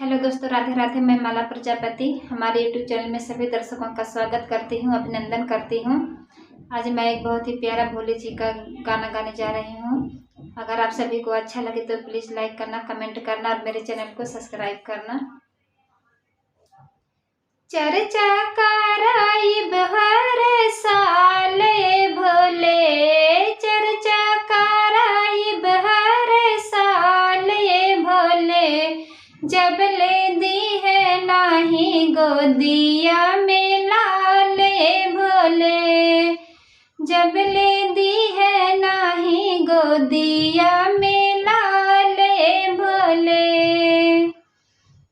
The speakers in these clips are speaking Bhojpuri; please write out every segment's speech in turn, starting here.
हेलो दोस्तों, राधे राधे। मैं माला प्रजापति हमारे यूट्यूब चैनल में सभी दर्शकों का स्वागत करती हूँ, अभिनंदन करती हूँ। आज मैं एक बहुत ही प्यारा भोले जी का गाना गाने जा रही हूँ। अगर आप सभी को अच्छा लगे तो प्लीज़ लाइक करना, कमेंट करना और मेरे चैनल को सब्सक्राइब करना। चर्चा कराइब हर साल भोले, चर्चा कराइब हर साल भोले, जब ले दी है नाही गोदिया में लाल भोले, जब ले दी है नाही गोदिया में लाल भोले।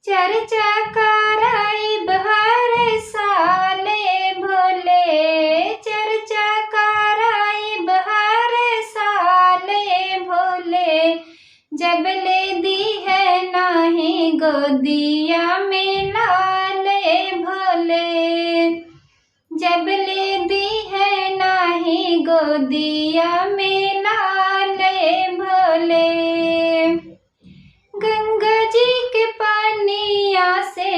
चर्चा कराइब हर साल भोले, चर्चा कराइब हर साल भोले, जब ले दी है नाही गोदिया में लाल भोले, जब ले दी है नाही गोदिया में लाल भोले। गंगा जी के पानिया से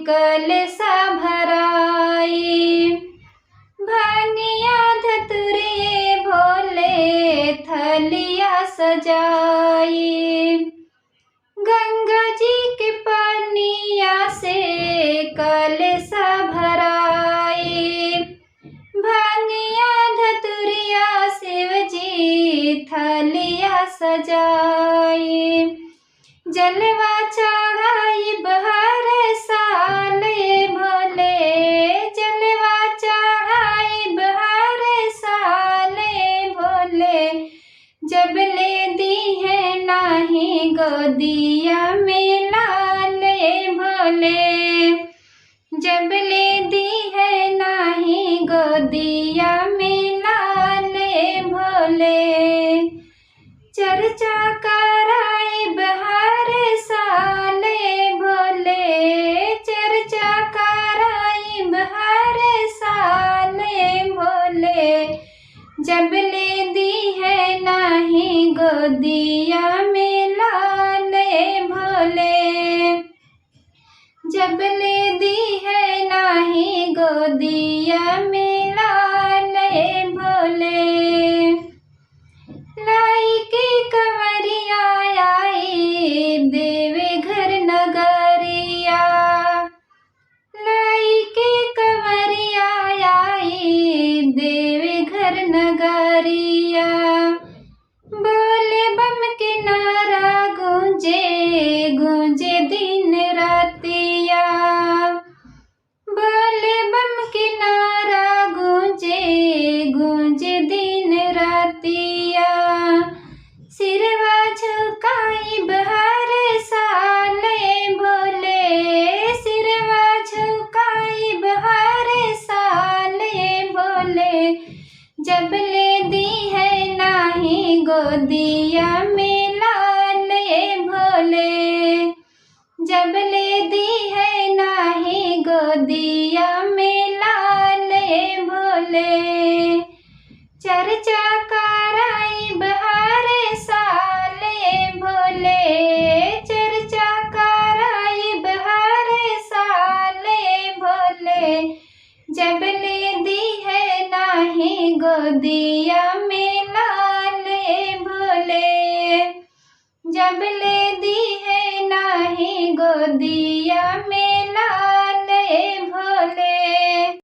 कलशा भराई, भानिया धतुरे भोले थलिया सजाई, गंगा जी के पानिया से कलशा भराई, भानिया धतुरिया शिव जी थलिया सजाई, जलवा चढ़ाइब हर साल भोले, जलवा चढ़ाइब हर साल भोले, जब ले दी है नाही गोदिया में लाल भोले, जब ले दी है नाही गोदिया में लाल भोले। चर्चा कराइब हर साल भोले, चर्चा कराइब हर साल भोले, जब ले दी है नाही गोदिया में लाल भोले, जब ले दी है नाही गोदिया में लाल भोले। लाई के कंवरिया आई देवे घर नगरिया, लाई के कंवरिया आई देवे घर नगरिया, बोले बम के नारा गूंजे गूंजे दिन रातिया, बोले बम के नारा गूंजे गूंजे दिन रातिया, सिरवा झुकाइब हर साल भोले, सिरवा झुकाइब हर साल भोले, जब ले दी है नाही गोदिया में लाल भोले, जब ले दी है नाही गोदिया में लाल भोले। चर्चा कराइब हर साल भोले, चर्चा कराइब हर साल भोले, जब ले दी है नाही गोदिया में लाल भोले, जब ले दी है नाही गोदिया में